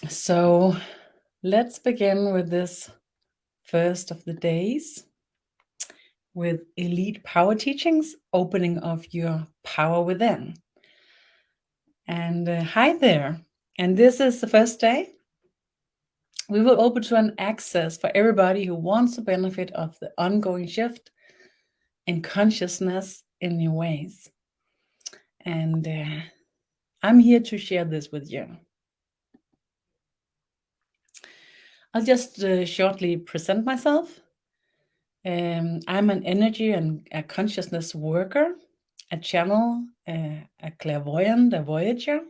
So let's begin with this first of the days with elite power teachings, opening of your power within. And hi there. And this is the first day. We will open to an access for everybody who wants to benefit of the ongoing shift in consciousness in new ways. And I'm here to share this with you. I'll just shortly present myself. I'm an energy and a consciousness worker, a channel, a clairvoyant, a voyager.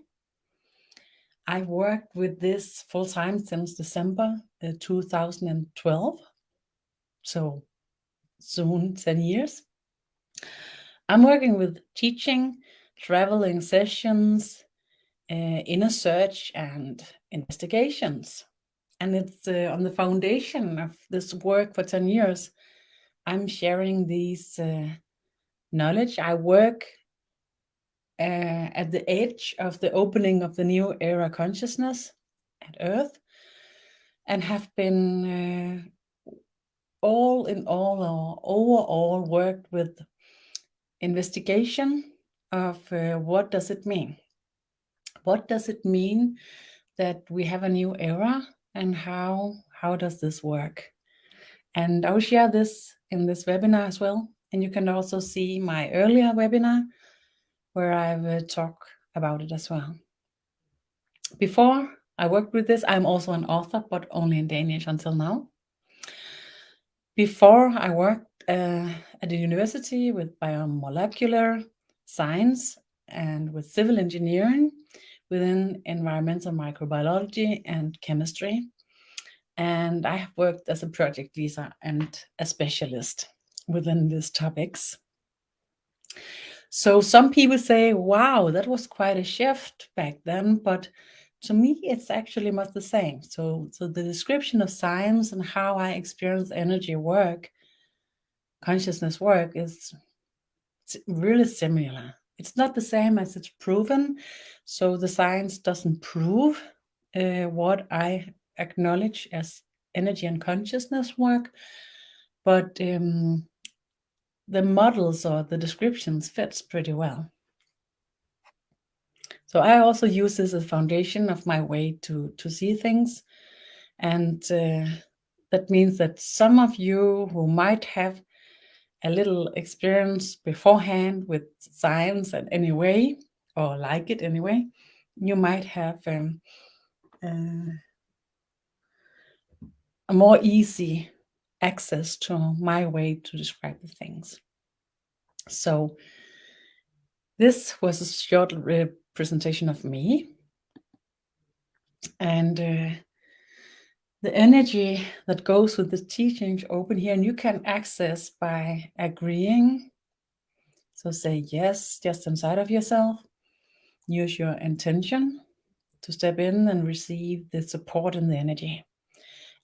I've worked with this full time since December 2012, so soon 10 years. I'm working with teaching, traveling sessions, inner search, and investigations. And it's on the foundation of this work for 10 years. I'm sharing these knowledge. I work at the edge of the opening of the new era consciousness at Earth, and have been all in all or overall worked with investigation of what does it mean? What does it mean that we have a new era, and how does this work? And I will share this in this webinar as well. And you can also see my earlier webinar where I've talked about it as well. Before I worked with this, I'm also an author, but only in Danish until now. Before I worked at the university with biomolecular science and with civil engineering within environmental microbiology and chemistry. And I have worked as a project leader and a specialist within these topics. So some people say, wow, that was quite a shift back then, but to me, it's actually much the same. So the description of science and how I experience energy work, consciousness work, is really similar. It's not the same as it's proven. So the science doesn't prove what I acknowledge as energy and consciousness work, but the models or the descriptions fits pretty well. So I also use this as a foundation of my way to see things. And that means that some of you who might have a little experience beforehand with science in any way, or like it anyway, you might have a more easy access to my way to describe the things. So this was a short presentation of me. And the energy that goes with the teachings open here, and you can access by agreeing. So say yes, just inside of yourself. Use your intention to step in and receive the support in the energy.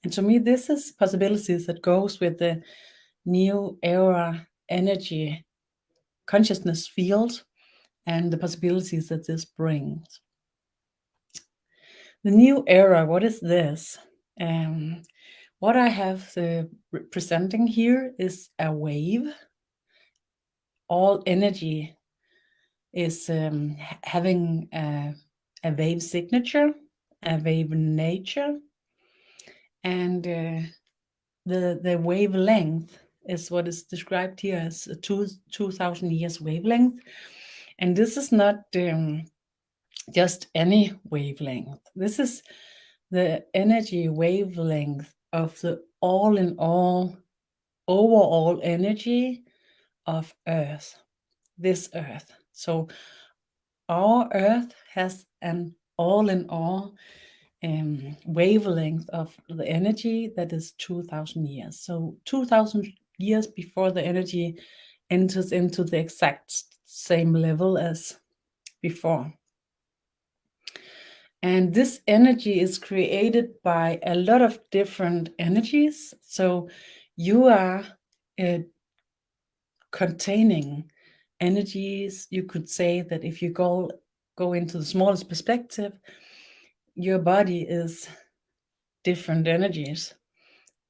And to me, this is possibilities that goes with the new era energy consciousness field and the possibilities that this brings. The new era, what is this? What I have presenting here is a wave. All energy is having a wave signature, a wave nature, and the wavelength is what is described here as a 2,000 years wavelength. And this is not just any wavelength. This is the energy wavelength of the all in all, overall energy of Earth, this Earth. So our Earth has an all in all wavelength of the energy that is 2,000 years. So 2,000 years before the energy enters into the exact same level as before. And this energy is created by a lot of different energies. So you are containing energies. You could say that if you go into the smallest perspective, your body is different energies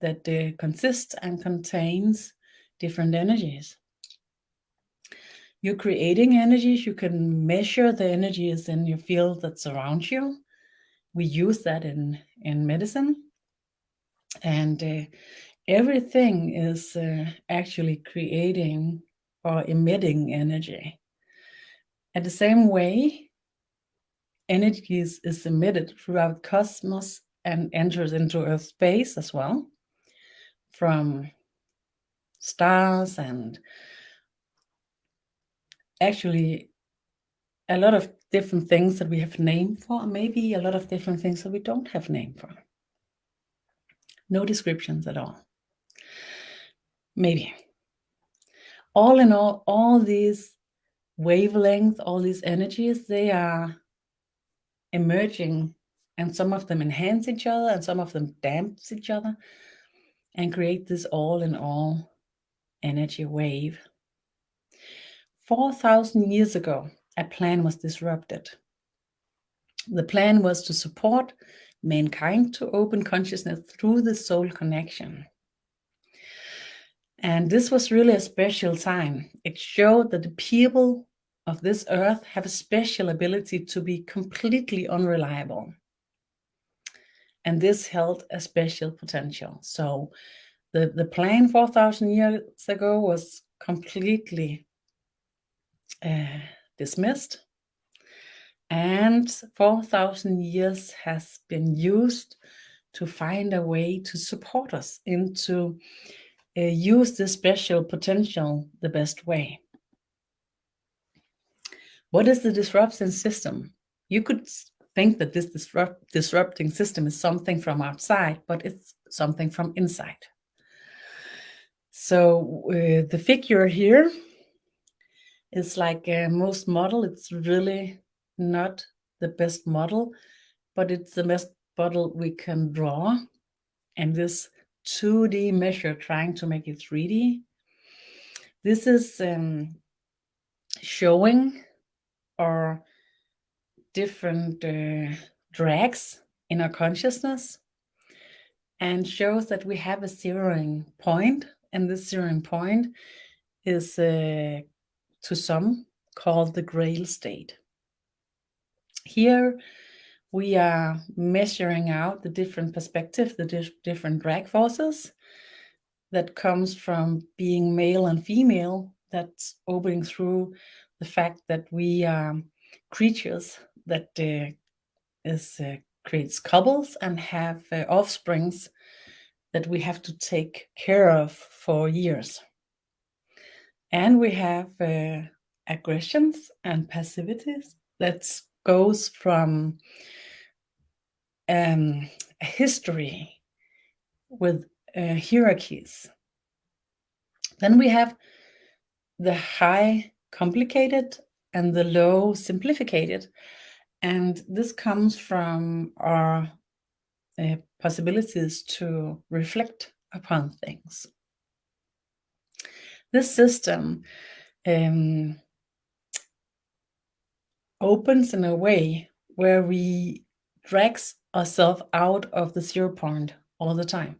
that consist and contains different energies. You're creating energies. You can measure the energies in your field that surrounds you. We use that in medicine. And everything is actually creating or emitting energy. At the same way, energy is emitted throughout cosmos and enters into Earth space as well, from stars and actually a lot of different things that we have named for, maybe a lot of different things that we don't have name for. No descriptions at all. Maybe. All in all these wavelengths, all these energies, they are emerging, and some of them enhance each other and some of them damps each other and create this all in all energy wave. 4,000 years ago, a plan was disrupted. The plan was to support mankind to open consciousness through the soul connection. And this was really a special time. It showed that the people of this earth have a special ability to be completely unreliable. And this held a special potential. So the plan 4,000 years ago was completely dismissed. And 4,000 years has been used to find a way to support us and to use this special potential the best way. What is the disruption system? You could think that this disrupting system is something from outside, but it's something from inside. So the figure here is like most model. It's really not the best model, but it's the best model we can draw. And this 2D measure trying to make it 3D. This is showing our different drags in our consciousness and shows that we have a zeroing point, and this zeroing point is to some called the Grail state. Here we are measuring out the different perspectives, the different drag forces that comes from being male and female, that's opening through the fact that we are creatures that creates couples and have offsprings that we have to take care of for years. And we have aggressions and passivities that goes from a history with hierarchies. Then we have the high complicated and the low simplified, and this comes from our possibilities to reflect upon things. This system opens in a way where we drags ourselves out of the 0 point all the time.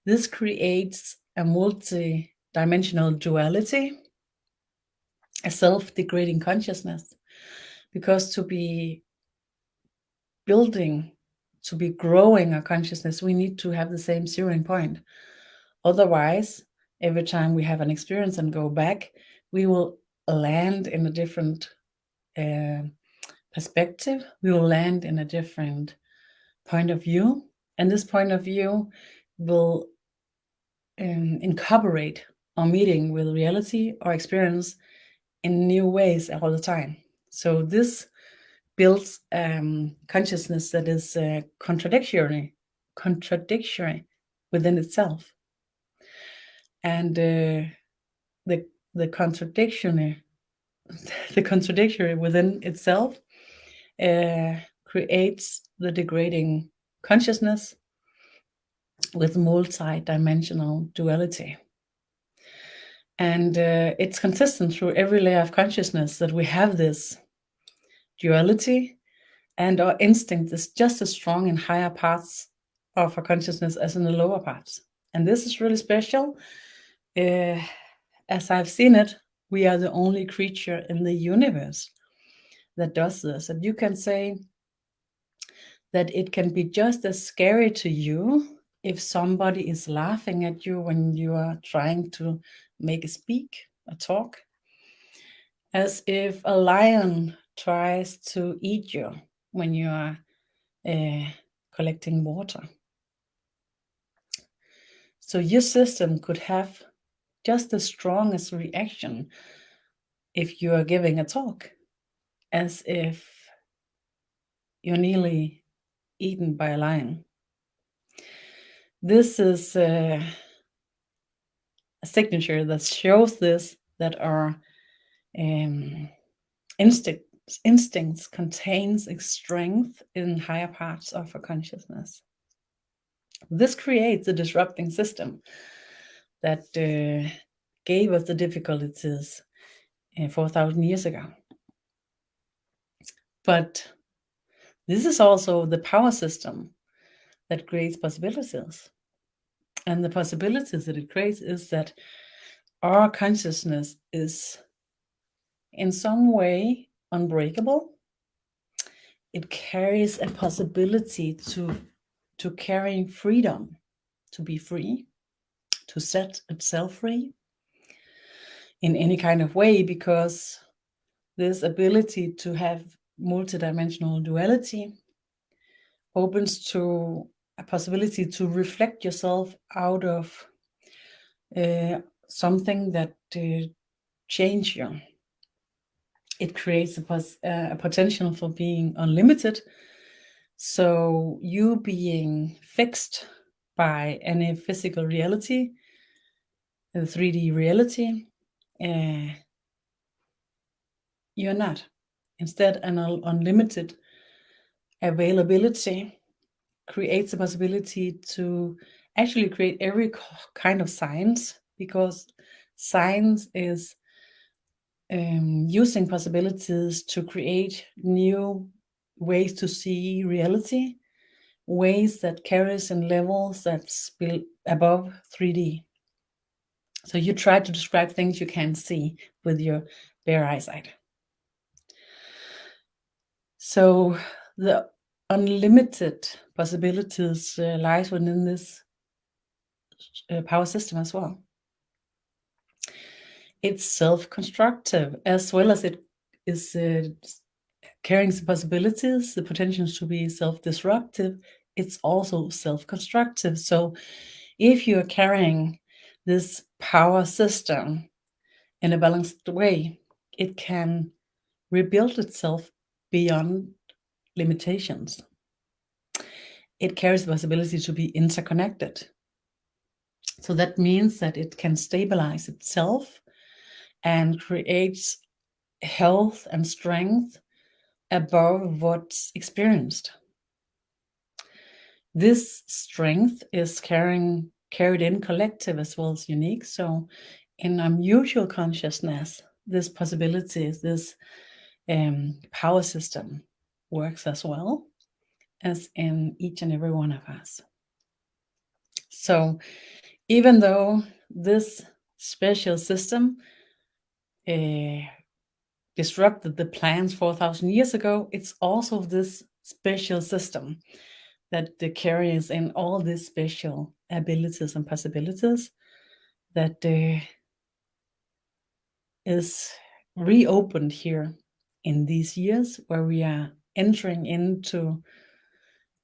This creates a multi-dimensional duality, a self-degrading consciousness, because to be building, to be growing our consciousness, we need to have the same zeroing point. Otherwise, every time we have an experience and go back, we will land in a different perspective. We will land in a different point of view, and this point of view will incorporate our meeting with reality or experience in new ways all the time. So this builds consciousness that is contradictory within itself, and the contradictory within itself creates the degrading consciousness with multi-dimensional duality. And it's consistent through every layer of consciousness that we have this duality, And our instinct is just as strong in higher parts of our consciousness as in the lower parts. And this is really special. As I've seen it, we are the only creature in the universe that does this. And you can say that it can be just as scary to you if somebody is laughing at you when you are trying to make a talk, as if a lion tries to eat you when you are collecting water. So your system could have just the strongest reaction if you are giving a talk, as if you're nearly eaten by a lion. This is a signature that shows this, that our instincts contains a strength in higher parts of our consciousness. This creates a disrupting system that gave us the difficulties 4,000 years ago. But this is also the power system that creates possibilities. And the possibilities that it creates is that our consciousness is in some way unbreakable. It carries a possibility to carry freedom, to be free, to set itself free in any kind of way, because this ability to have multidimensional duality opens to a possibility to reflect yourself out of something that change you. It creates a potential for being unlimited. So you being fixed by any physical reality, the 3D reality, you're not. Instead, an unlimited availability creates a possibility to actually create every kind of science, because science is using possibilities to create new ways to see reality, ways that carries in levels that's above 3D. So you try to describe things you can't see with your bare eyesight. So the unlimited possibilities lies within this power system as well. It's self-constructive, as well as it is carrying the possibilities, the potentials to be self-disruptive. It's also self-constructive. So if you're carrying this power system in a balanced way, it can rebuild itself beyond limitations. It carries the possibility to be interconnected. So that means that it can stabilize itself and creates health and strength above what's experienced. This strength is carried in collective as well as unique. So in our mutual consciousness, this possibility, this power system works as well as in each and every one of us. So even though this special system disrupted the plans 4,000 years ago, it's also this special system that carries in all these special abilities and possibilities that is reopened here in these years, where we are entering into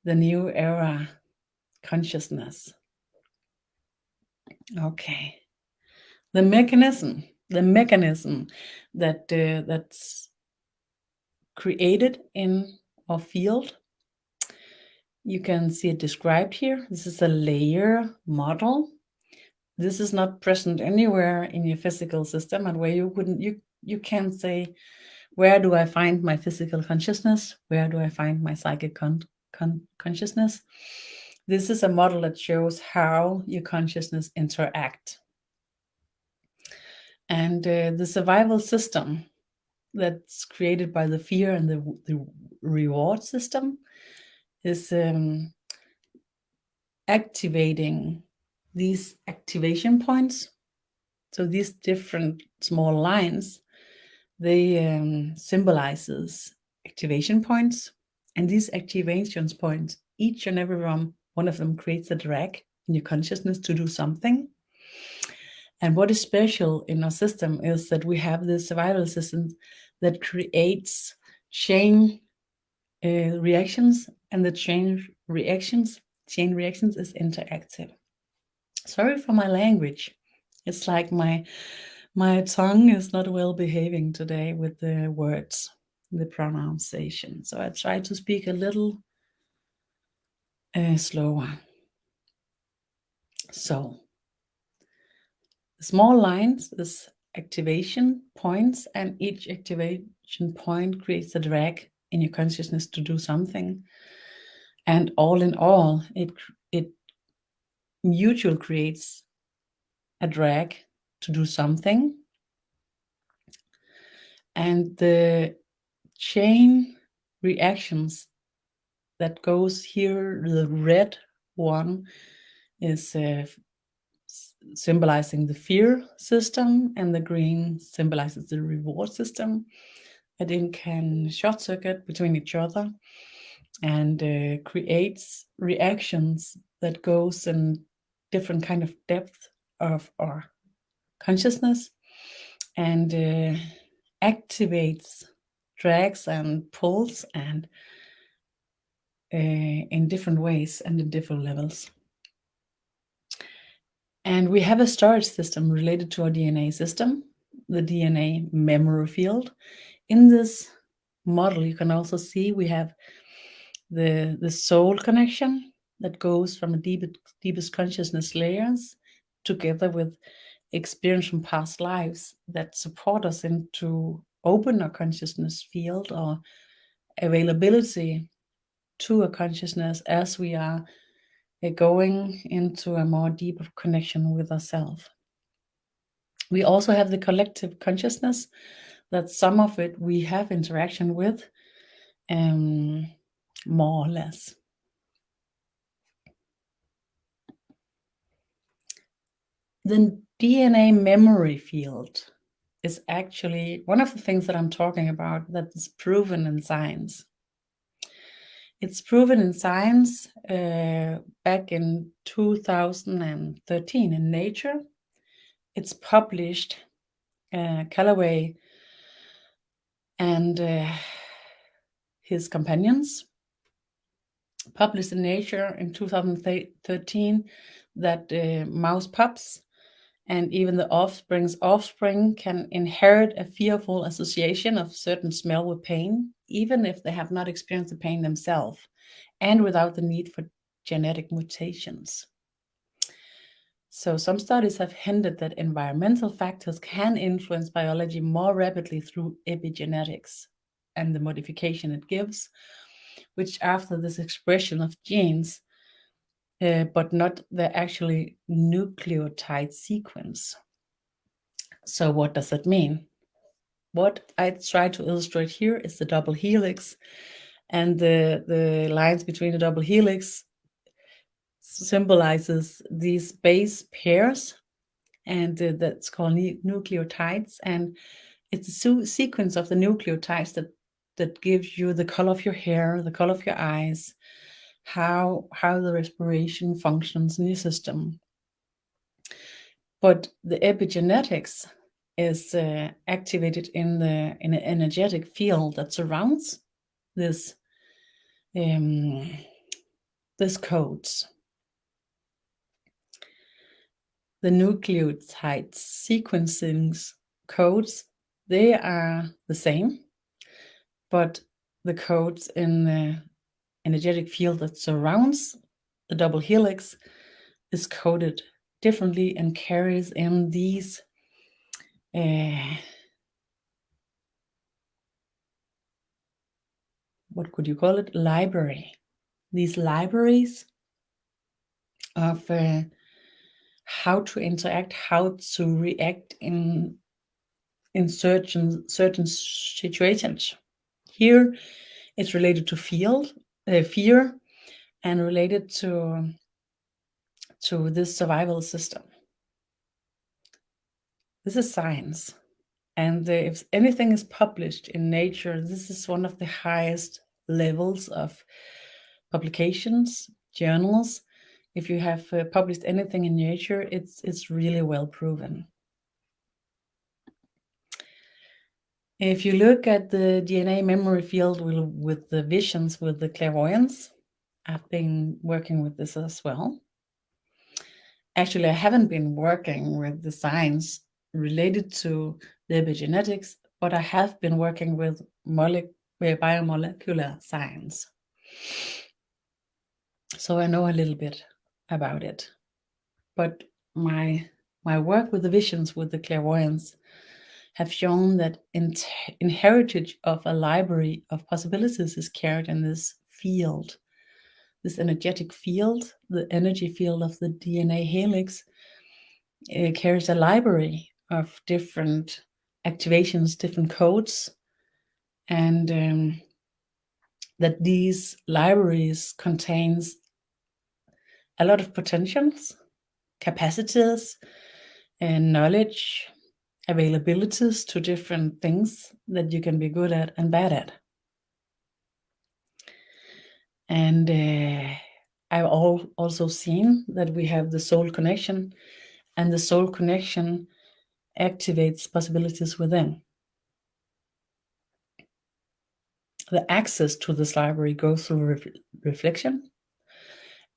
the new era consciousness. Okay. The mechanism that that's created in our field, you can see it described here. This is a layer model. This is not present anywhere in your physical system, and where you can say, where do I find my physical consciousness? Where do I find my psychic consciousness? This is a model that shows how your consciousness interact. And the survival system that's created by the fear and the reward system is activating these activation points. So these different small lines, they symbolizes activation points, and these activation points, each and every one of them creates a drag in your consciousness to do something. And what is special in our system is that we have this survival system that creates chain reactions, and the chain reactions is interactive. Sorry for my language. It's like my tongue is not well behaving today with the words, the pronunciation. So I try to speak a little slower. So small lines is activation points, and each activation point creates a drag in your consciousness to do something. And all in all, it mutual creates a drag to do something. And the chain reactions that goes here, the red one is symbolizing the fear system, and the green symbolizes the reward system. And it can short circuit between each other and creates reactions that goes in different kind of depth of our consciousness, and activates, drags and pulls, and in different ways and in different levels. And we have a storage system related to our DNA system, the DNA memory field. In this model, you can also see we have the soul connection that goes from the deepest consciousness layers together with experience from past lives that support us into open our consciousness field or availability to a consciousness as we are going into a more deeper connection with ourselves. We also have the collective consciousness, that some of it we have interaction with, more or less. The DNA memory field is actually one of the things that I'm talking about that is proven in science. It's proven in science back in 2013 in Nature. It's published. Callaway and his companions published in Nature in 2013 that mouse pups and even the offspring can inherit a fearful association of certain smell with pain, even if they have not experienced the pain themselves, and without the need for genetic mutations. So some studies have hinted that environmental factors can influence biology more rapidly through epigenetics and the modification it gives, which after this expression of genes, but not the actually nucleotide sequence. So what does that mean? What I try to illustrate here is the double helix, and the lines between the double helix symbolizes these base pairs, and that's called nucleotides, and it's a sequence of the nucleotides that gives you the color of your hair, the color of your eyes, how the respiration functions in your system. But the epigenetics is activated in an energetic field that surrounds this codes. The nucleotide sequencing codes, they are the same, but the codes in the energetic field that surrounds the double helix is coded differently and carries in these what could you call it? Library. These libraries of how to interact, how to react in in certain situations. Here, it's related to fear, and related to this survival system. This is science. And if anything is published in Nature, this is one of the highest levels of publications, journals. If you have published anything in Nature, it's really well proven. If you look at the DNA memory field with the visions, with the clairvoyance, I've been working with this as well. Actually, I haven't been working with the science related to the epigenetics, but I have been working with biomolecular science. So I know a little bit about it. But my work with the visions, with the clairvoyance, have shown that inheritage of a library of possibilities is carried in this field, this energetic field, the energy field of the DNA helix. It carries a library of different activations, different codes, and that these libraries contains a lot of potentials, capacities, and knowledge, availabilities to different things that you can be good at and bad at. And I've also seen that we have the soul connection, and the soul connection activates possibilities within. The access to this library goes through reflection,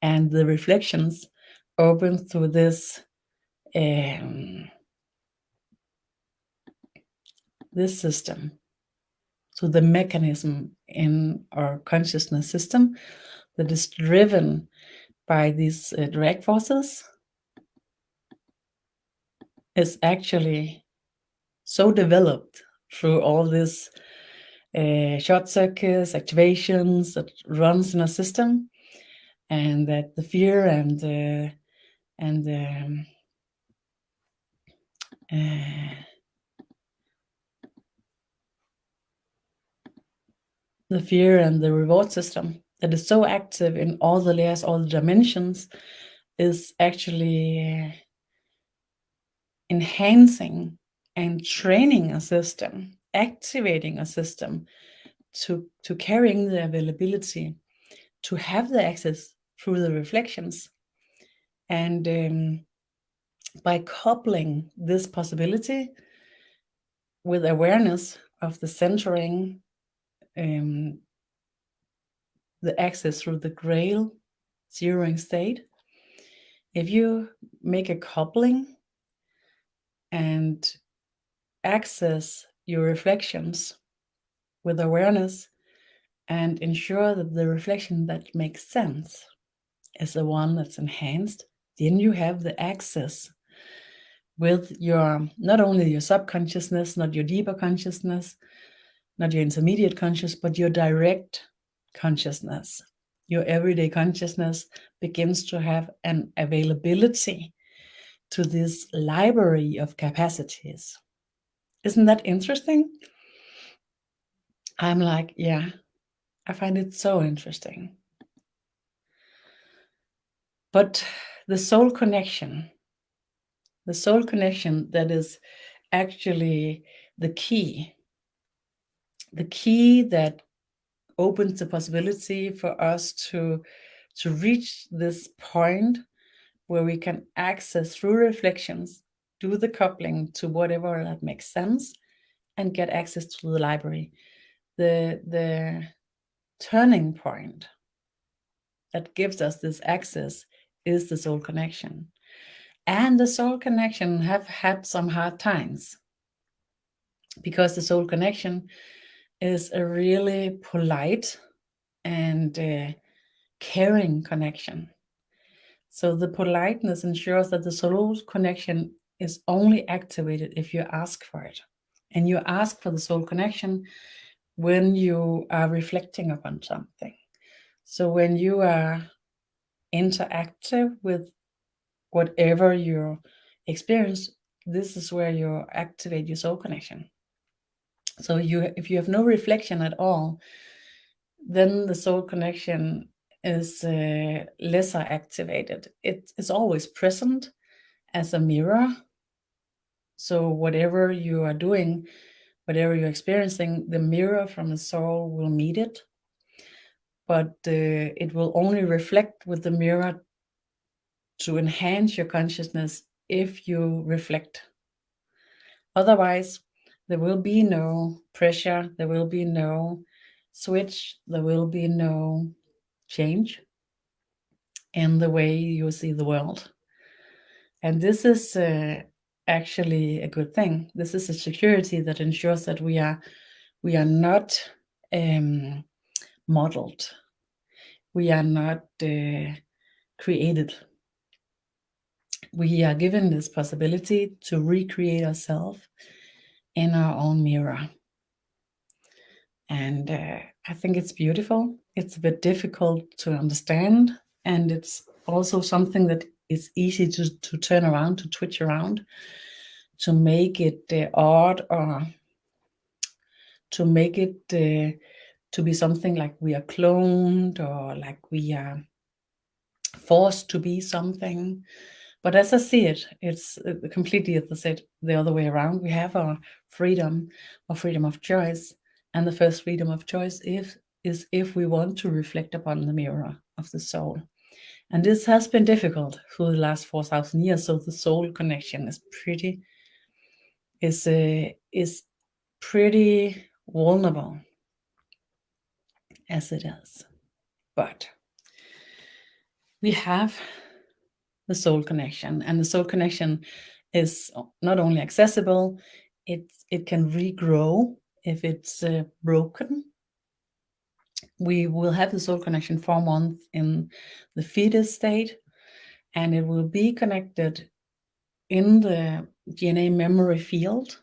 and the reflections open through this this system. So the mechanism in our consciousness system that is driven by these direct forces is actually so developed through all this short circuits, activations that runs in a system, and that the fear and the fear and the reward system that is so active in all the layers, all the dimensions, is actually enhancing and training a system, activating a system to carrying the availability, to have the access through the reflections. And by coupling this possibility with awareness of the centering, the access through the grail zeroing state, if you make a coupling and access your reflections with awareness and ensure that the reflection that makes sense is the one that's enhanced, then you have the access with your, not only your subconsciousness, not your deeper consciousness, not your intermediate conscious, but your direct consciousness. Your everyday consciousness begins to have an availability to this library of capacities. Isn't that interesting? I'm like, yeah, I find it so interesting. But the soul connection that is actually the key that opens the possibility for us to reach this point where we can access through reflections, do the coupling to whatever that makes sense, and get access to the library. The turning point that gives us this access is the soul connection. And the soul connection have had some hard times, because the soul connection is a really polite and caring connection. So the politeness ensures that the soul connection is only activated if you ask for it. And you ask for the soul connection when you are reflecting upon something. So when you are interactive with whatever you experience, this is where you activate your soul connection. So if you have no reflection at all, then the soul connection is lesser activated. It is always present as a mirror. So whatever you are doing, whatever you're experiencing, the mirror from the soul will meet it, but it will only reflect with the mirror to enhance your consciousness if you reflect. Otherwise, there will be no pressure, there will be no switch, there will be no change in the way you see the world. And this is actually a good thing. This is a security that ensures that we are not modeled. We are not created. We are given this possibility to recreate ourselves in our own mirror. And I think it's beautiful. It's a bit difficult to understand. And it's also something that is easy to turn around, to twitch around, to make it odd, or to make it to be something like we are cloned, or like we are forced to be something. But as I see it, it's completely the other way around. We have our freedom of choice. And the first freedom of choice is if we want to reflect upon the mirror of the soul. And this has been difficult for the last 4,000 years. So the soul connection is pretty vulnerable as it is. But we have the soul connection, and the soul connection is not only accessible, it can regrow if it's broken. We will have the soul connection for a month in the fetus state, and it will be connected in the DNA memory field.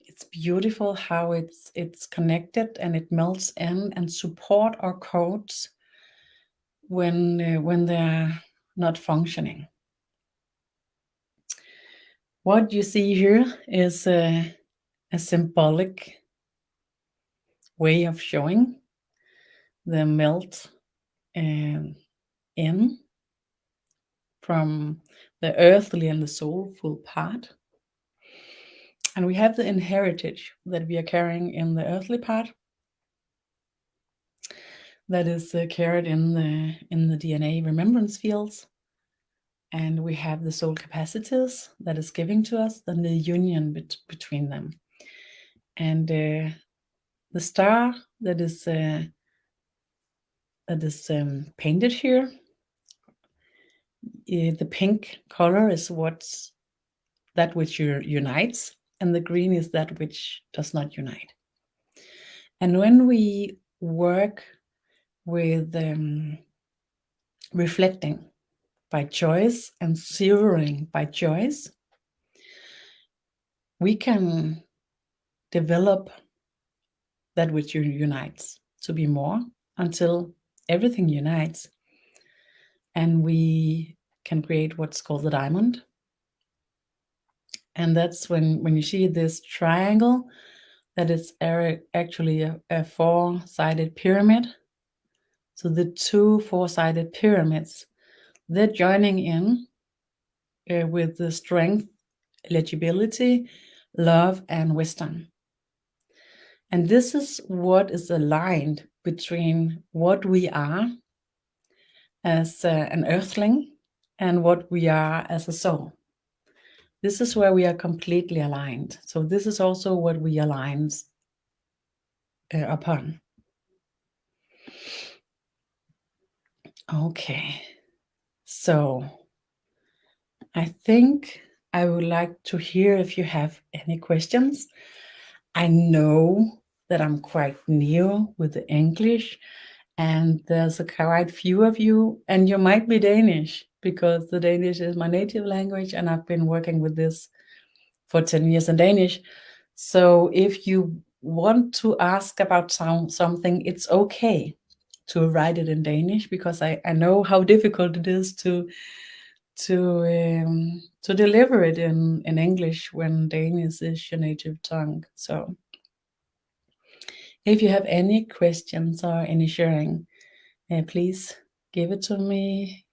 It's beautiful how it's connected, and it melts in and support our codes when they're not functioning. What you see here is a symbolic way of showing the melt in from the earthly and the soulful part. And we have the inheritance that we are carrying in the earthly part, that is carried in the DNA remembrance fields. And we have the soul capacities that is giving to us, then the union between them. And the star that is painted here, the pink color is that which unites, and the green is that which does not unite. And when we work with reflecting by choice and zeroing by choice, we can develop that which unites to be more, until everything unites, and we can create what's called the diamond. And that's when you see this triangle, that is actually a four-sided pyramid. So the two four-sided pyramids, they're joining in with the strength, legibility, love, and wisdom. And this is what is aligned between what we are as an earthling and what we are as a soul. This is where we are completely aligned. So this is also what we align upon. Okay, so I think I would like to hear if you have any questions. I know that I'm quite new with the English, and there's quite few of you, and you might be Danish, because the Danish is my native language, and I've been working with this for 10 years in Danish. So if you want to ask about something, it's okay to write it in Danish, because I know how difficult it is to to deliver it in English when Danish is your native tongue. So if you have any questions or any sharing, please give it to me,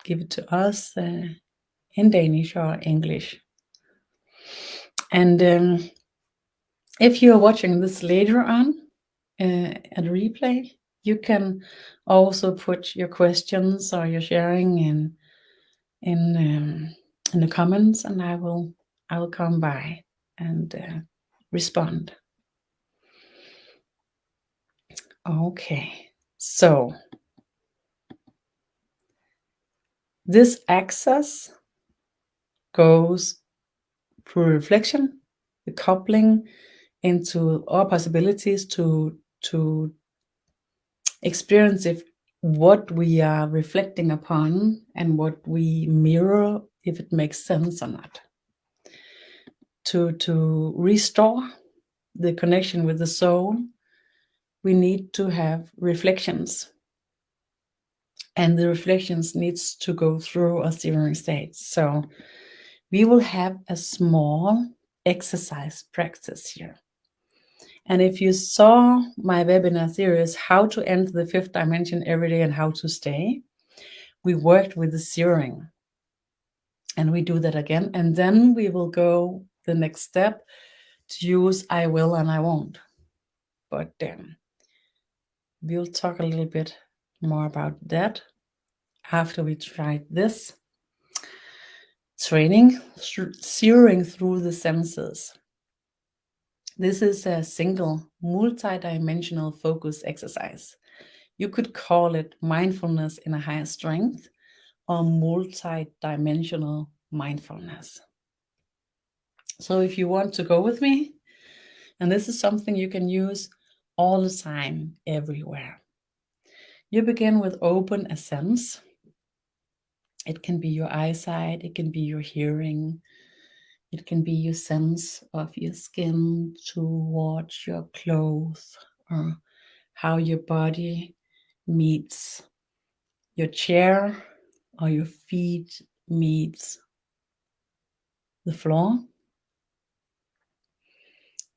give it to us in Danish or English. And if you're watching this later on at replay, you can also put your questions or your sharing in the comments, and I will come by and respond. Okay, so this access goes through reflection, the coupling into our possibilities to experience if what we are reflecting upon and what we mirror, if it makes sense or not. To restore the connection with the soul, we need to have reflections. And the reflections needs to go through a steering state. So we will have a small exercise practice here. And if you saw my webinar series, How to Enter the Fifth Dimension Every Day and How to Stay, we worked with the steering. And we do that again. And then we will go the next step to use I will and I won't. But we'll talk a little bit more about that after we tried this training, steering through the senses. This is a single multi-dimensional focus exercise. You could call it mindfulness in a higher strength or multi-dimensional mindfulness. So if you want to go with me, and this is something you can use all the time, everywhere. You begin with open a sense. It can be your eyesight, it can be your hearing, it can be your sense of your skin towards your clothes, or how your body meets your chair or your feet meets the floor.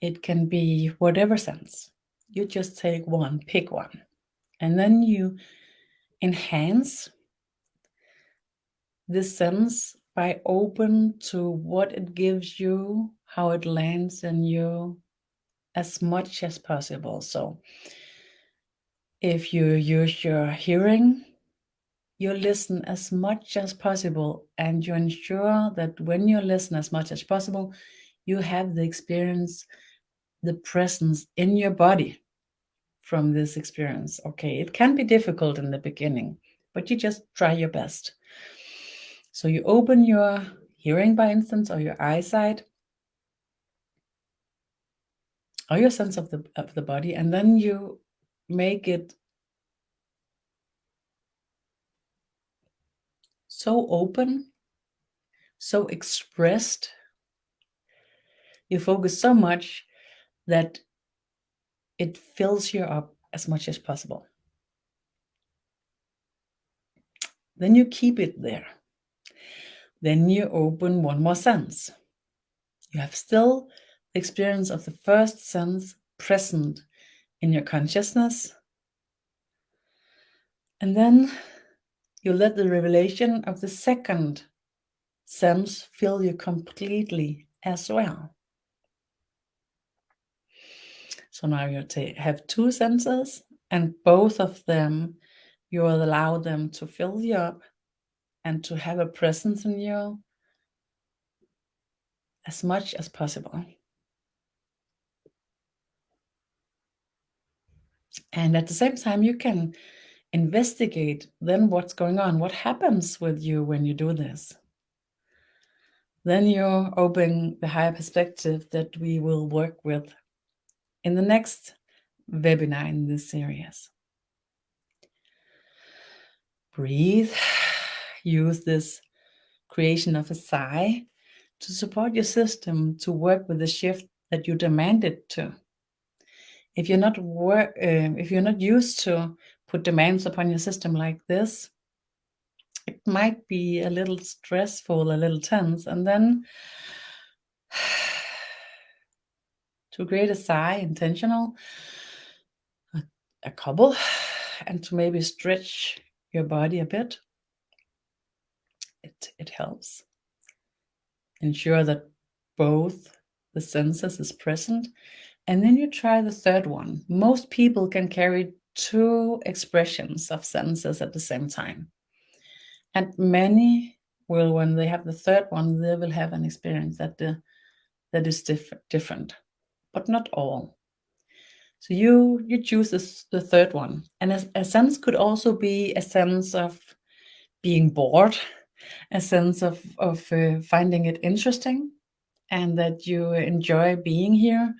It can be whatever sense. You just take one, pick one, and then you enhance this sense by open to what it gives you, how it lands in you as much as possible. So if you use your hearing, you listen as much as possible, and you ensure that when you listen as much as possible, you have the experience, the presence in your body from this experience. Okay, it can be difficult in the beginning, but you just try your best. So you open your hearing, by instance, or your eyesight, or your sense of the body, and then you make it so open, so expressed. You focus so much that it fills you up as much as possible. Then you keep it there. Then you open one more sense. You have still the experience of the first sense present in your consciousness. And then you let the revelation of the second sense fill you completely as well. So now you have two senses, and both of them, you will allow them to fill you up and to have a presence in you as much as possible. And at the same time, you can investigate then what's going on. What happens with you when you do this? Then you're opening the higher perspective that we will work with in the next webinar in this series. Breathe. Use this creation of a sigh to support your system to work with the shift that you demand it to. If you're not used to put demands upon your system like this, it might be a little stressful, a little tense, and then to create a sigh, intentional, a couple, and to maybe stretch your body a bit. It helps. Ensure that both the senses is present. And then you try the third one. Most people can carry 2 expressions of senses at the same time. And many will, when they have the third one, they will have an experience that is different, but not all. So you choose the third one. And a sense could also be a sense of being bored, a sense of finding it interesting, and that you enjoy being here.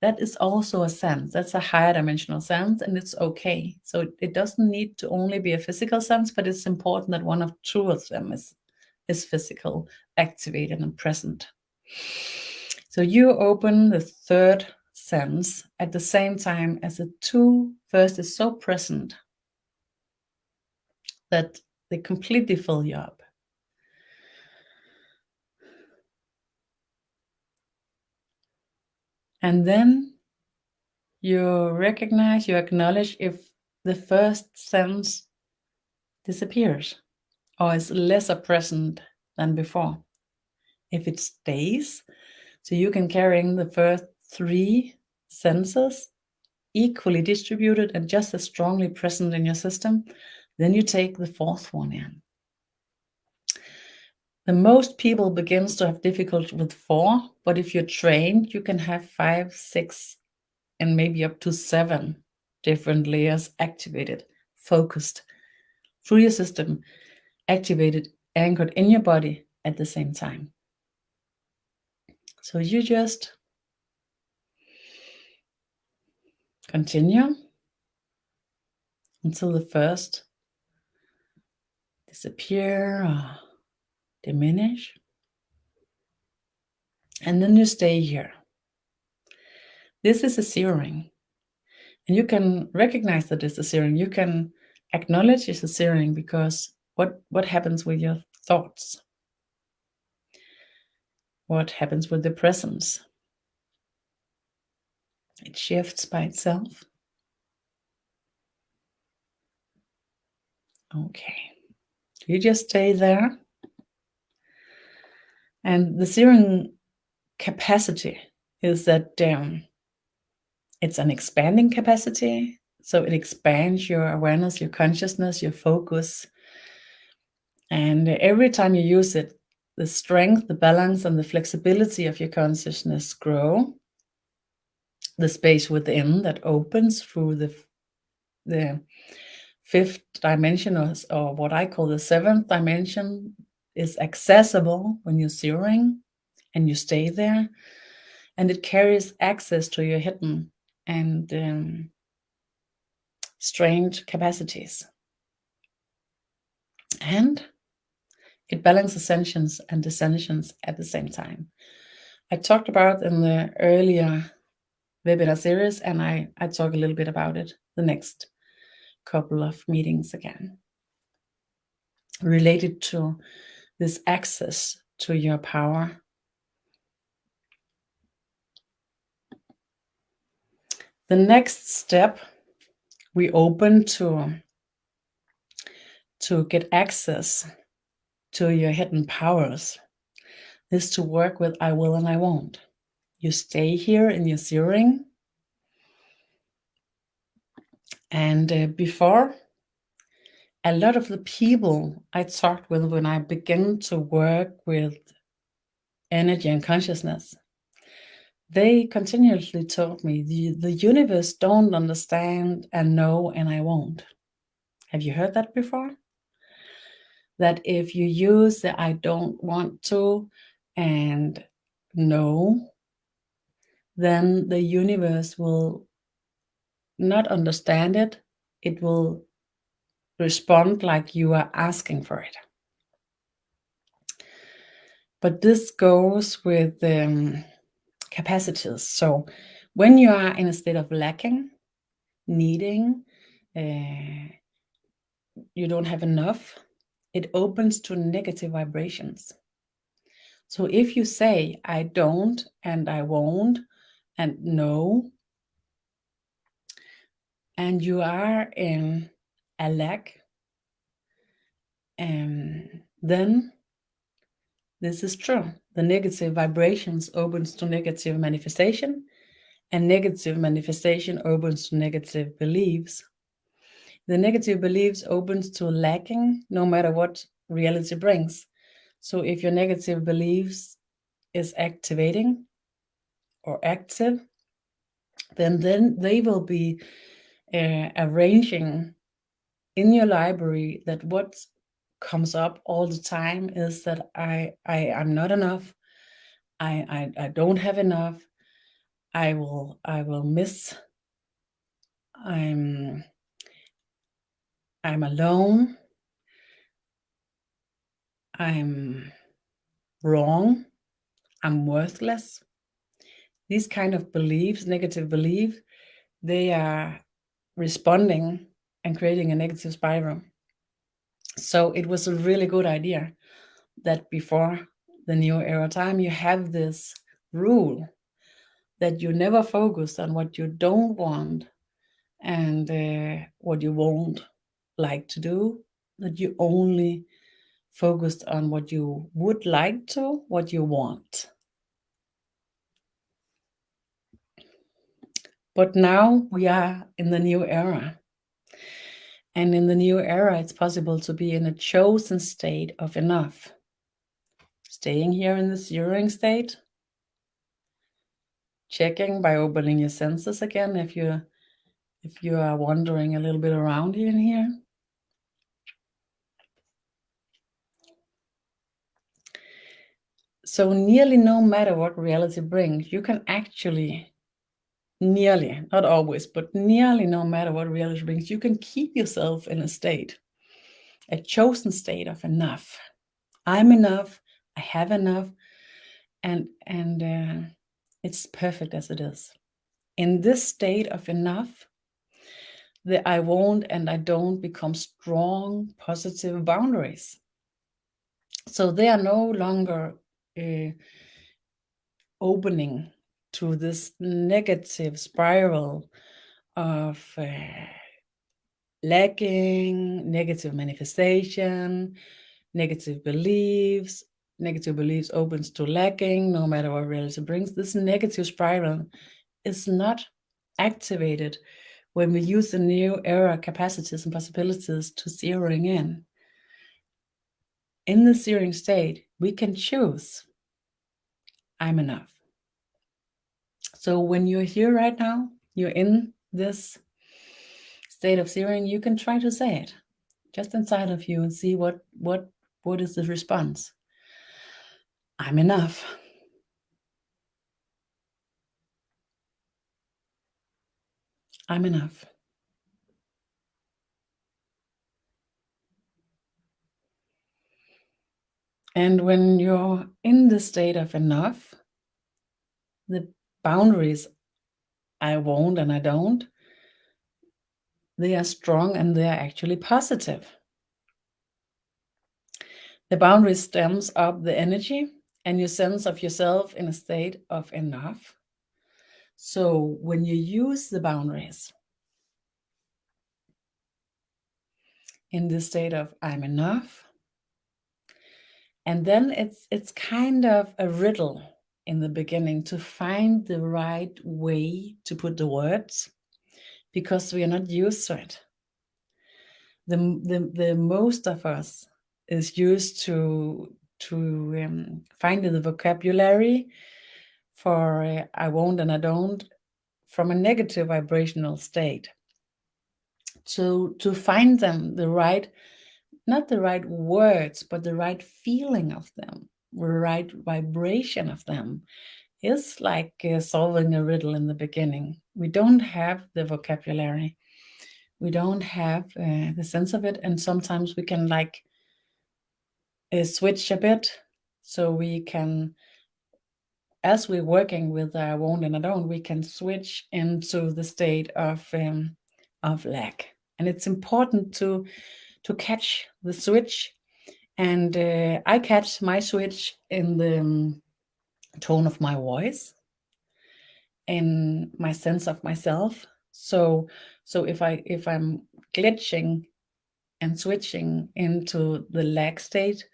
That is also a sense. That's a higher dimensional sense, and it's okay. So it doesn't need to only be a physical sense, but it's important that one of 2 of them is physical, activated, and present. So you open the third sense at the same time as the 2 first is so present that they completely fill you up. And then you recognize, you acknowledge if the first sense disappears or is lesser present than before. If it stays, so you can carry in the first 3 senses equally distributed and just as strongly present in your system, then you take the 4th one in. The most people begins to have difficulty with 4, but if you're trained, you can have 5, 6, and maybe up to 7 different layers activated, focused through your system, activated, anchored in your body at the same time. So you just continue until the first disappear or diminish. And then you stay here. This is a zeroing. And you can recognize that it's a zeroing. You can acknowledge it's a zeroing because what happens with your thoughts? What happens with the presence? It shifts by itself. Okay. You just stay there. And the zeroing capacity is that it's an expanding capacity. So it expands your awareness, your consciousness, your focus. And every time you use it, the strength, the balance, and the flexibility of your consciousness grow. The space within that opens through the 5th dimension, or what I call the 7th dimension, is accessible when you're zeroing and you stay there. And it carries access to your hidden and strange capacities. And it balances ascensions and descensions at the same time. I talked about in the earlier webinar series, and I talk a little bit about it the next couple of meetings again, related to this access to your power. The next step we open to get access to your hidden powers is to work with I will and I won't. You stay here in your zeroing. And before, a lot of the people I talked with when I began to work with energy and consciousness, they continuously told me the universe don't understand and know and I won't. Have you heard that before? That if you use the I don't want to and no, then the universe will not understand it. It will respond like you are asking for it. But this goes with capacities. So when you are in a state of lacking, needing, you don't have enough, it opens to negative vibrations. So if you say, I don't, and I won't, and no, and you are in a lack, then this is true. The negative vibrations opens to negative manifestation, and negative manifestation opens to negative beliefs. The negative beliefs opens to lacking no matter what reality brings. So if your negative beliefs is activating or active, then they will be arranging in your library that what comes up all the time is that I'm not enough. I don't have enough. I will miss. I'm alone. I'm wrong. I'm worthless. These kind of beliefs, negative beliefs, they are responding and creating a negative spiral. So it was a really good idea that before the new era time, you have this rule that you never focus on what you don't want and what you won't like to do, that you only focused on what you would like to, what you want. But now we are in the new era. And in the new era, it's possible to be in a chosen state of enough. Staying here in the zeroing state, checking by opening your senses again if you are wandering a little bit around in here. So nearly no matter what reality brings, you can actually nearly, not always, but nearly no matter what reality brings, you can keep yourself in a state, a chosen state of enough. I'm enough, I have enough, and it's perfect as it is. In this state of enough, the I won't and I don't become strong, positive boundaries. So they are no longer opening to this negative spiral of lacking, negative manifestation, negative beliefs. Negative beliefs opens to lacking, no matter what reality brings. This negative spiral is not activated when we use the new era capacities and possibilities to zeroing in. In the zeroing state, we can choose, I'm enough. So when you're here right now, you're in this state of zeroing, you can try to say it just inside of you and see what is the response. I'm enough. I'm enough. And when you're in the state of enough, the boundaries, I won't and I don't, they are strong and they are actually positive. The boundary stems up the energy and your sense of yourself in a state of enough. So when you use the boundaries in this state of I'm enough, and then it's kind of a riddle in the beginning to find the right way to put the words, because we are not used to it. The most of us is used to finding the vocabulary for I won't and I don't from a negative vibrational state. So to find them the right, not the right words, but the right feeling of them, the right vibration of them, is like solving a riddle in the beginning. We don't have the vocabulary. We don't have the sense of it. And sometimes we can like switch a bit. So we can, as we're working with I won't and I don't, we can switch into the state of lack. And it's important to catch the switch And I catch my switch in the tone of my voice, in my sense of myself. So if I'm glitching and switching into the lag state,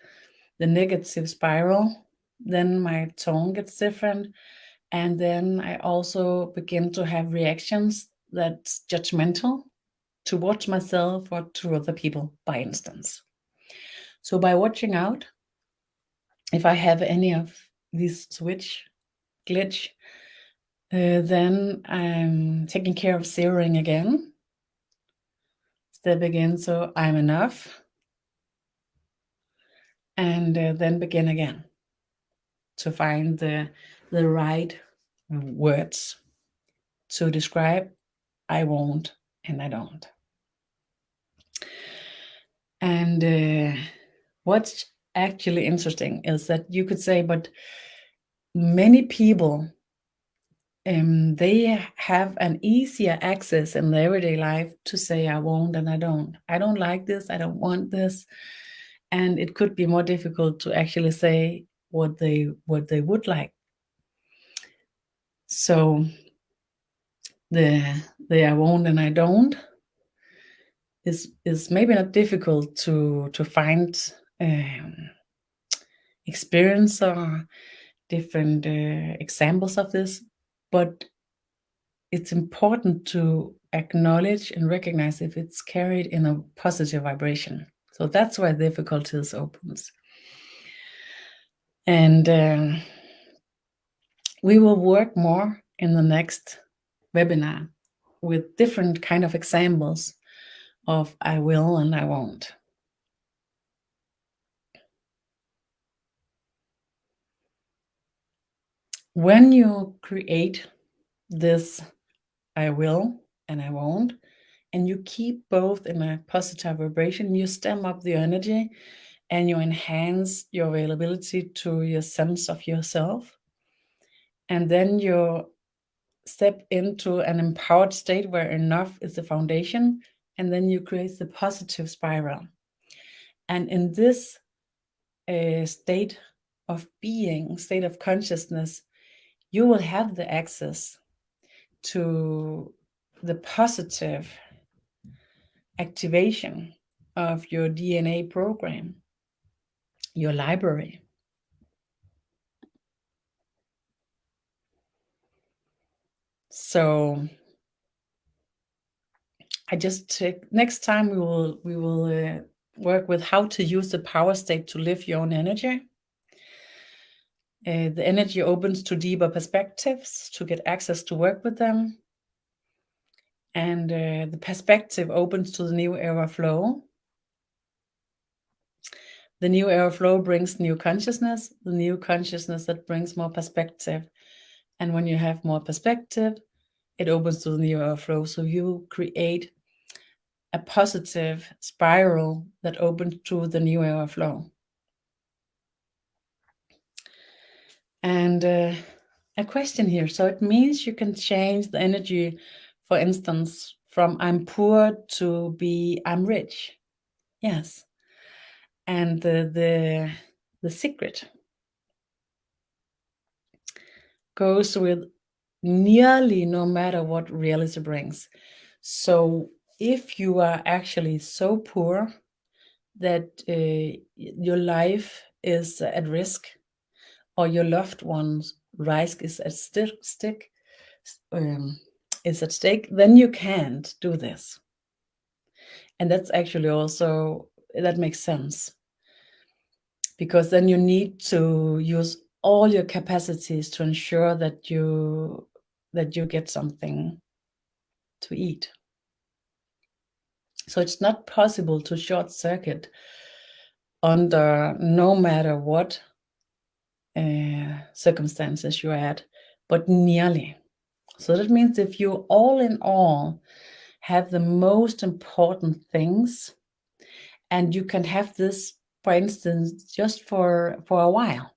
the negative spiral, then my tone gets different. And then I also begin to have reactions that's judgmental towards myself or to other people, by instance. So by watching out, if I have any of these switch glitch, then I'm taking care of zeroing again. Step again, so I'm enough. And then begin again to find the right words to describe I won't and I don't. And what's actually interesting is that you could say, but many people, they have an easier access in their everyday life to say I won't and I don't. I don't like this, I don't want this. And it could be more difficult to actually say what they would like. So the I won't and I don't is maybe not difficult to find experience or different examples of this, but it's important to acknowledge and recognize if it's carried in a positive vibration. So that's where difficulties opens. And we will work more in the next webinar with different kind of examples of I will and I won't. When you create this I will and I won't, and you keep both in a positive vibration, you stem up the energy and you enhance your availability to your sense of yourself. And then you step into an empowered state where enough is the foundation, and then you create the positive spiral. And in this state of being, state of consciousness, you will have the access to the positive activation of your DNA program, your library. So I just take next time we will work with how to use the power state to lift your own energy. The energy opens to deeper perspectives to get access to work with them. And the perspective opens to the new era flow. The new era flow brings new consciousness, the new consciousness that brings more perspective. And when you have more perspective, it opens to the new era flow. So you create a positive spiral that opens to the new era flow. And a question here. So it means you can change the energy, for instance, from I'm poor to be I'm rich. Yes. And the secret goes with nearly no matter what reality brings. So if you are actually so poor that your life is at risk, or your loved one's risk is at stake, then you can't do this. And that's actually also, that makes sense. Because then you need to use all your capacities to ensure that you get something to eat. So it's not possible to short circuit under no matter what circumstances you're at, but nearly. So that means if you all in all have the most important things, and you can have this, for instance, just for a while.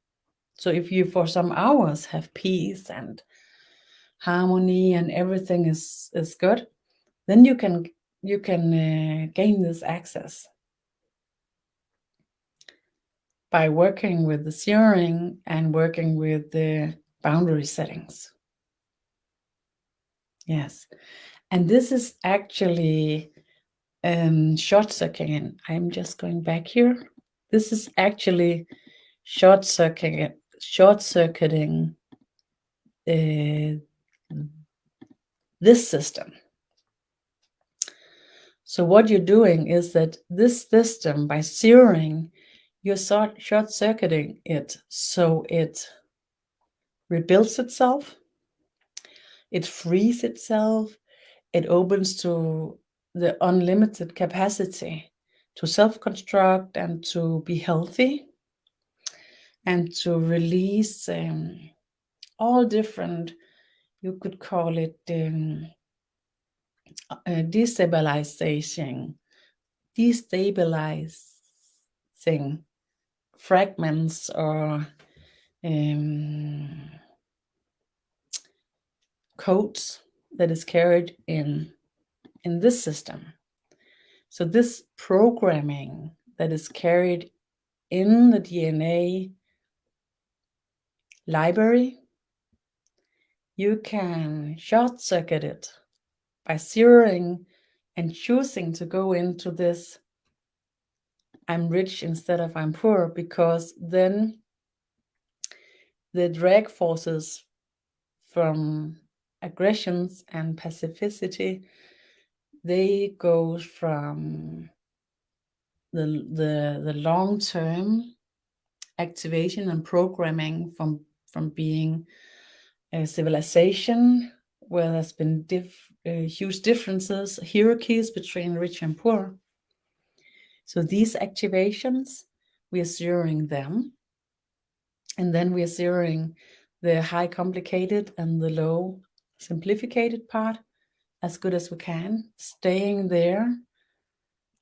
So if you for some hours have peace and harmony and everything is good, then you can gain this access. by working with the zeroing and working with the boundary settings. Yes. And this is actually short-circuiting. I'm just going back here. This is actually short-circuiting this system. So what you're doing is that this system, by zeroing, you're short-circuiting it so it rebuilds itself, it frees itself, it opens to the unlimited capacity to self-construct and to be healthy and to release all different, you could call it destabilizing fragments or codes that is carried in this system. So this programming that is carried in the DNA library, you can short circuit it by zeroing and choosing to go into this I'm rich instead of I'm poor, because then the drag forces from aggressions and pacificity, they go from the long-term activation and programming from being a civilization where there's been huge differences, hierarchies between rich and poor. So these activations, we are zeroing them, and then we are zeroing the high complicated and the low simplified part as good as we can, staying there,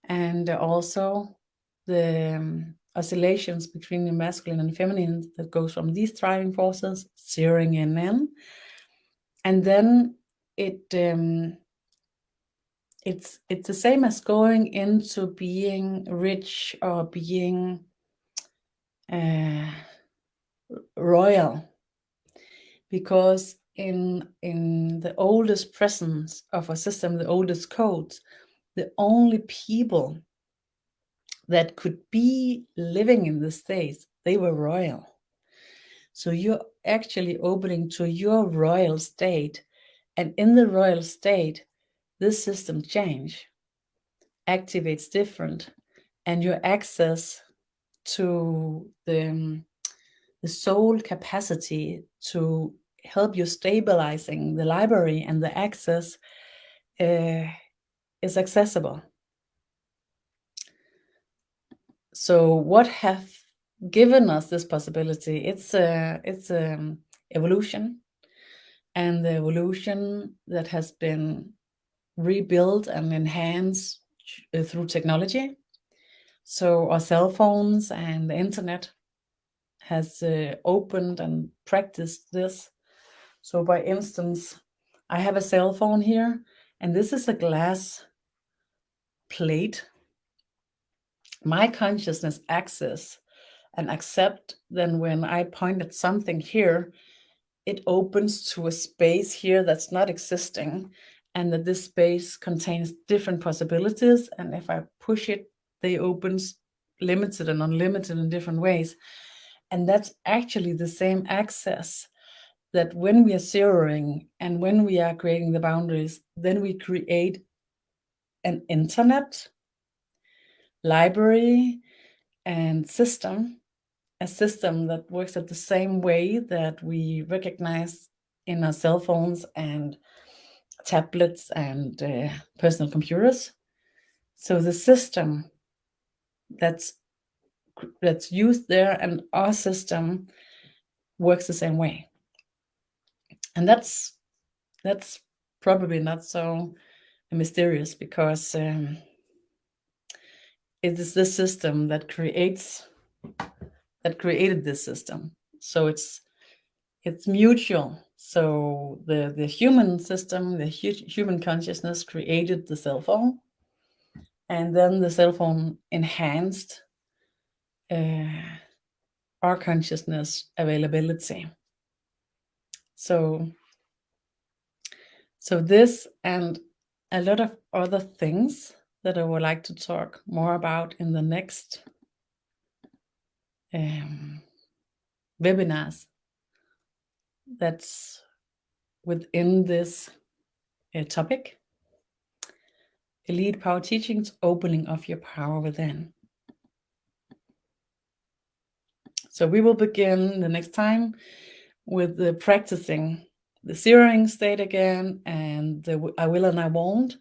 and also the oscillations between the masculine and feminine that goes from these driving forces, zeroing in, and then it's the same as going into being rich or being royal, because in the oldest presence of a system, the oldest codes, the only people that could be living in this state, they were royal. So you're actually opening to your royal state, and in the royal state, this system change activates different, and your access to the soul capacity to help you stabilizing the library and the access is accessible. So what have given us this possibility? It's evolution, and the evolution that has been rebuilt and enhanced through technology. So our cell phones and the internet has opened and practiced this. So by instance, I have a cell phone here, and this is a glass plate. My consciousness access and accept, then when I point at something here, it opens to a space here that's not existing, and that this space contains different possibilities, and if I push it, they opens limited and unlimited in different ways. And that's actually the same access that when we are zeroing and when we are creating the boundaries, then we create an internet, library, and system, a system that works at the same way that we recognize in our cell phones and tablets and personal computers. So the system that's used there and our system works the same way. And that's probably not so mysterious, because it is this system that created this system. So it's mutual. So the human system, the human consciousness created the cell phone, and then the cell phone enhanced our consciousness availability. So this and a lot of other things that I would like to talk more about in the next webinars that's within this topic. Elite Power Teachings, Opening of Your Power Within. So we will begin the next time with the practicing the zeroing state again, and the I will and I won't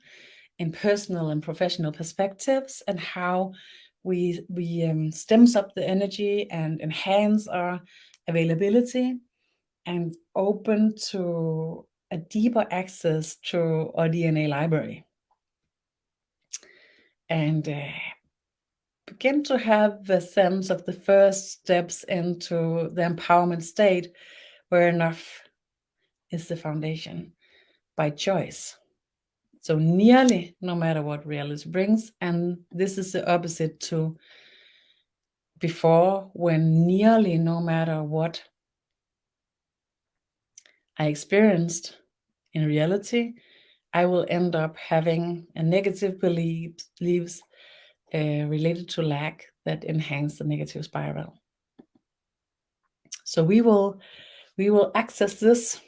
in personal and professional perspectives, and how we stems up the energy and enhance our availability and open to a deeper access to our DNA library. And begin to have a sense of the first steps into the empowerment state, where enough is the foundation by choice. So nearly no matter what reality brings, and this is the opposite to before, when nearly no matter what I experienced in reality, I will end up having a negative beliefs related to lack that enhance the negative spiral. So we will access this,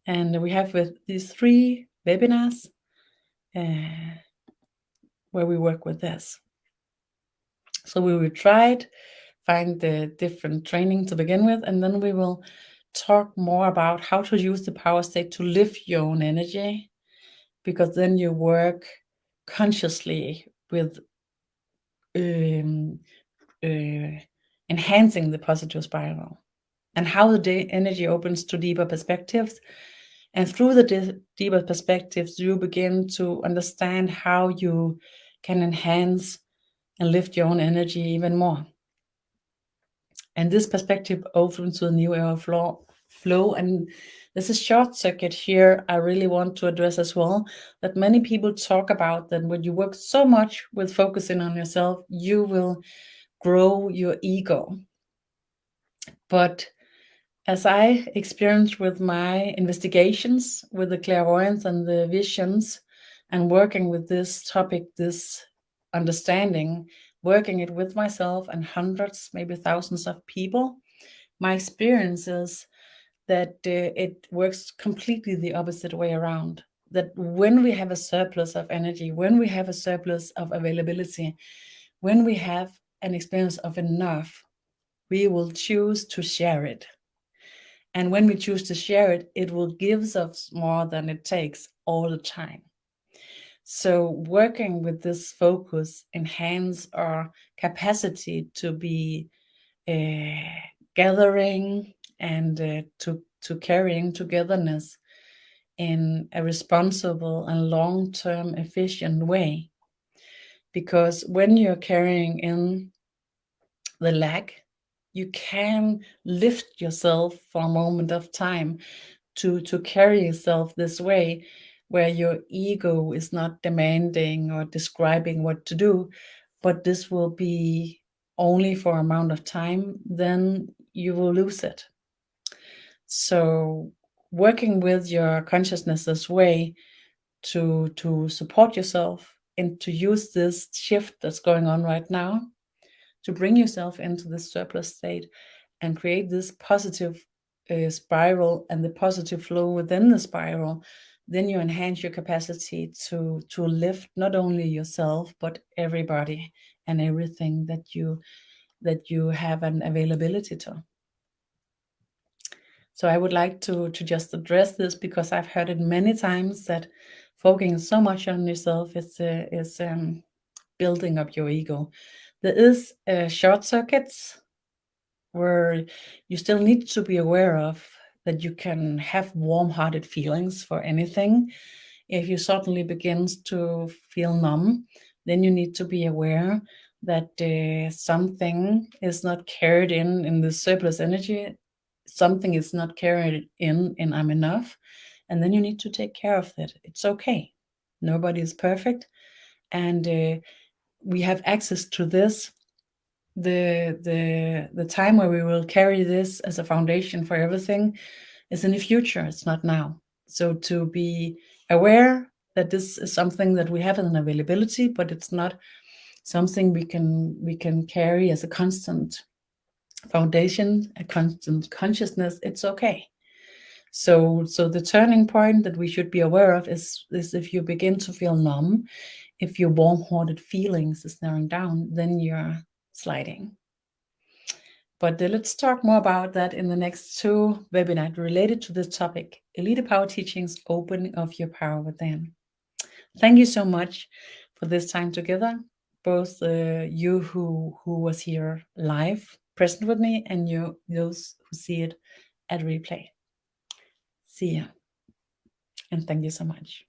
and we have with these 3 webinars where we work with this. So we will find the different training to begin with, and then we will talk more about how to use the power state to lift your own energy, because then you work consciously with enhancing the positive spiral, and how the energy opens to deeper perspectives. And through the deeper perspectives, you begin to understand how you can enhance and lift your own energy even more. And this perspective opens to a new era of flow. And there's a short circuit here I really want to address as well, that many people talk about, that when you work so much with focusing on yourself, you will grow your ego. But as I experienced with my investigations with the clairvoyance and the visions, and working with this topic, this understanding, working it with myself and hundreds, maybe thousands of people, my experience is that it works completely the opposite way around. That when we have a surplus of energy, when we have a surplus of availability, when we have an experience of enough, we will choose to share it. And when we choose to share it, it will give us more than it takes all the time. So working with this focus enhance our capacity to be gathering and to carrying togetherness in a responsible and long-term efficient way. Because when you're carrying in the lack, you can lift yourself for a moment of time to carry yourself this way, where your ego is not demanding or describing what to do, but this will be only for an amount of time, then you will lose it. So working with your consciousness this way to support yourself and to use this shift that's going on right now to bring yourself into this surplus state and create this positive spiral and the positive flow within the spiral, then you enhance your capacity to lift not only yourself but everybody and everything that you have an availability to. So I would like to just address this, because I've heard it many times that focusing so much on yourself is building up your ego. There is short circuits where you still need to be aware of that you can have warm-hearted feelings for anything. If you suddenly begins to feel numb, then you need to be aware that something is not carried in the surplus energy. Something is not carried in I'm enough, and then you need to take care of it. It's okay. Nobody is perfect, and we have access to this the time where we will carry this as a foundation for everything is in the future. It's not now. So to be aware that this is something that we have in availability, but it's not something we can carry as a constant foundation, a constant consciousness. It's okay. So the turning point that we should be aware of is if you begin to feel numb, if your warm-hearted feelings is narrowing down, then you're sliding. But let's talk more about that in the next 2 webinars related to this topic, Elite Power Teachings, Opening of Your Power Within. Thank you so much for this time together, both you who was here live, present with me, and those who see it at replay. See you, and thank you so much.